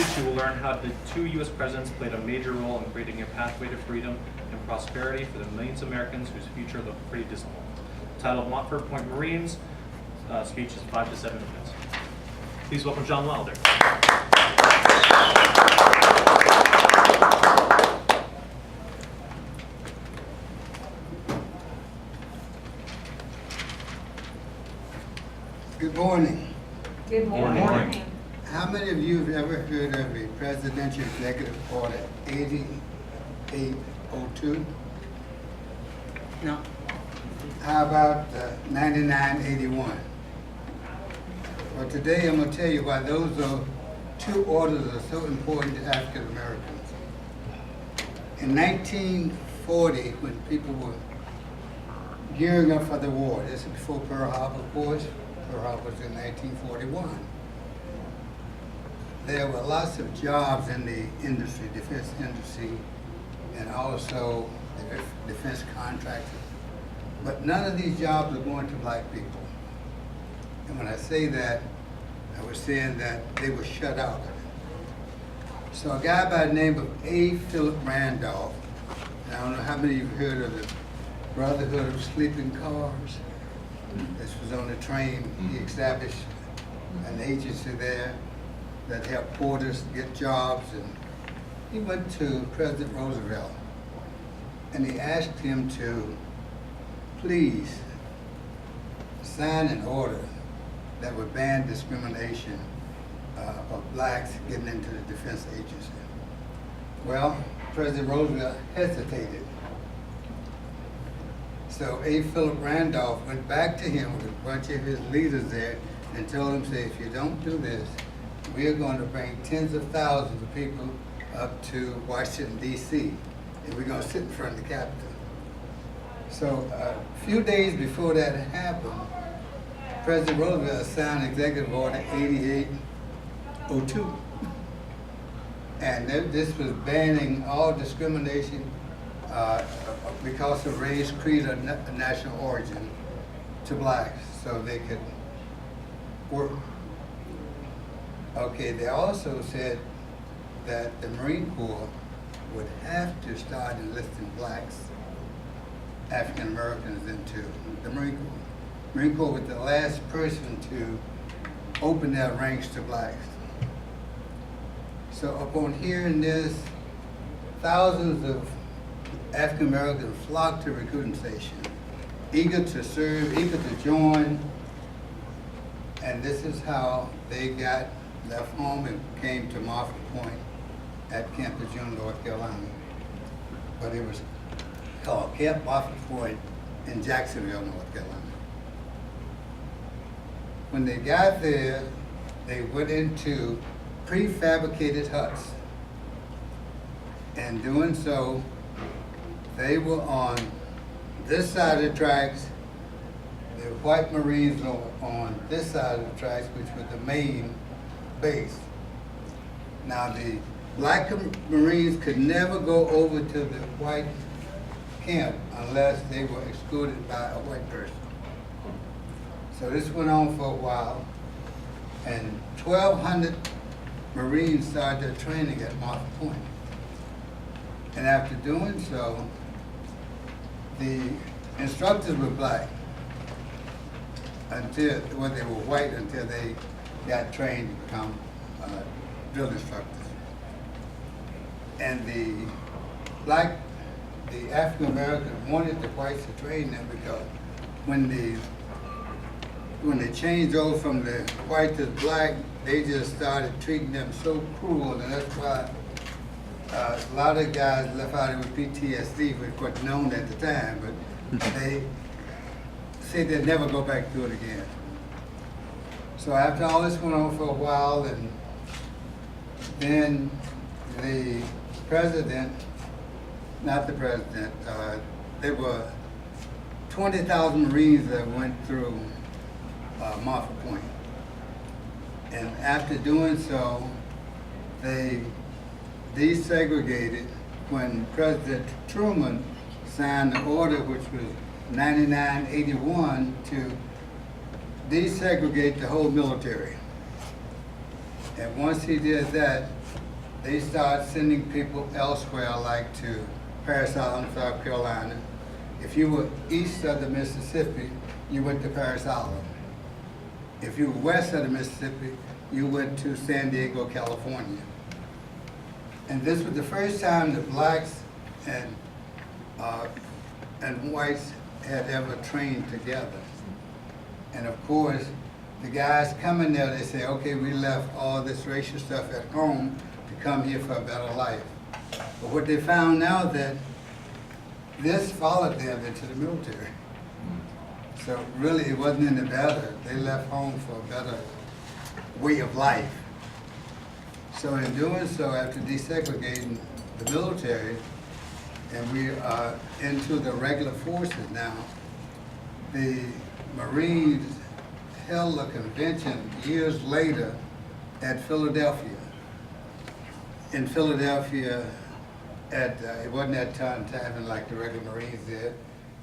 teach, you will learn how the two U.S. presidents played a major role in creating a pathway to freedom and prosperity for the millions of Americans whose future look pretty dismal. Titled Montford Point Marines, speech is 5 to 7 minutes. Please welcome John Wilder. Good morning. Good morning. Good morning. How many of you have ever heard of the Presidential Executive Order 8802? No. How about 9981? Well, today I'm going to tell you why those two orders are so important to African Americans. In 1940, when people were gearing up for the war, this is before Pearl Harbor, of course. Pearl Harbor was in 1941. There were lots of jobs in the industry, defense industry, and also the defense contractors. But none of these jobs were going to black people. And when I say that, I was saying that they were shut out of it. So a guy by the name of A. Philip Randolph, and I don't know how many of you have heard of the Brotherhood of Sleeping Cars. This was on the train. He established an agency there that helped porters get jobs, and he went to President Roosevelt and he asked him to please sign an order that would ban discrimination of blacks getting into the defense agency. Well, President Roosevelt hesitated. So A. Philip Randolph went back to him with a bunch of his leaders there and told him, say, if you don't do this, we are going to bring tens of thousands of people up to Washington, D.C., and we're going to sit in front of the Capitol. So a few days before that happened, President Roosevelt signed Executive Order 8802. And this was banning all discrimination because of race, creed, or national origin to blacks, so they could work. Okay, they also said that the Marine Corps would have to start enlisting blacks, African Americans, into the Marine Corps. Marine Corps was the last person to open their ranks to blacks. So upon hearing this, thousands of African Americans flocked to recruiting stations, eager to serve, eager to join, and this is how they left home and came to Montford Point at Camp Lejeune, North Carolina. But it was called Camp Montford Point in Jacksonville, North Carolina. When they got there, they went into prefabricated huts. And doing so, they were on this side of the tracks. The white Marines were on this side of the tracks, which was the main base. Now the black Marines could never go over to the white camp unless they were escorted by a white person. So this went on for a while, and 1,200 Marines started their training at Montford Point. And after doing so, the instructors were black they were white until they got trained to become drill instructors. And the African Americans wanted the whites to train them because when they changed over from the white to black, they just started treating them so cruel, and that's why a lot of guys left out with PTSD, which wasn't known at the time, but they said they'd never go back to it again. So after all this went on for a while, and then the president, there were 20,000 Marines that went through Montford Point. And after doing so, they desegregated when President Truman signed the order, which was 9981, to desegregate the whole military. And once he did that, they started sending people elsewhere, like to Parris Island, South Carolina. If you were east of the Mississippi, you went to Parris Island. If you were west of the Mississippi, you went to San Diego, California. And this was the first time that blacks and whites had ever trained together. And of course, the guys coming there, they say, okay, we left all this racial stuff at home to come here for a better life. But what they found now that this followed them into the military. So really it wasn't any better. They left home for a better way of life. So in doing so, after desegregating the military, and we are into the regular forces now, the Marines held a convention years later at Philadelphia. In Philadelphia, it wasn't at Ton Tavern like the regular Marines did,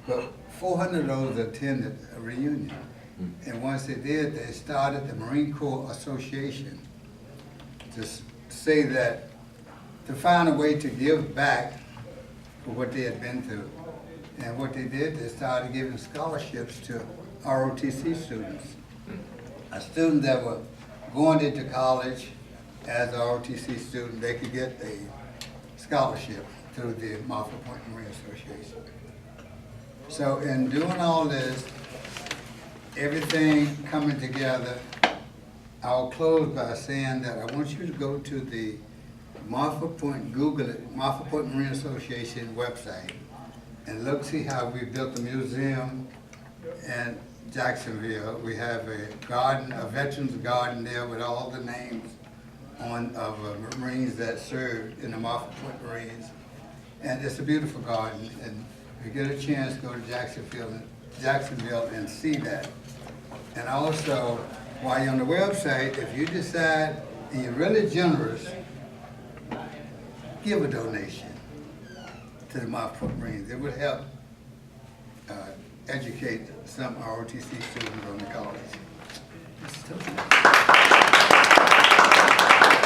but 400 of those attended a reunion. And once they did, they started the Marine Corps Association to say that, to find a way to give back for what they had been through. And what they did, they started giving scholarships to ROTC students. A student that were going into college as an ROTC student, they could get a scholarship through the Montford Point Marines Association. So in doing all this, everything coming together, I'll close by saying that I want you to go to the Montford Point, Google it, Montford Point Marine Association website, and look, see how we built a museum in Jacksonville. We have a garden, a veterans garden there with all the names of Marines that served in the Montford Point Marines. And it's a beautiful garden, and if you get a chance, go to Jacksonville and see that. And also, while you're on the website, if you decide and you're really generous, give a donation to the Montford Point Marines. It would help educate some ROTC students on the college.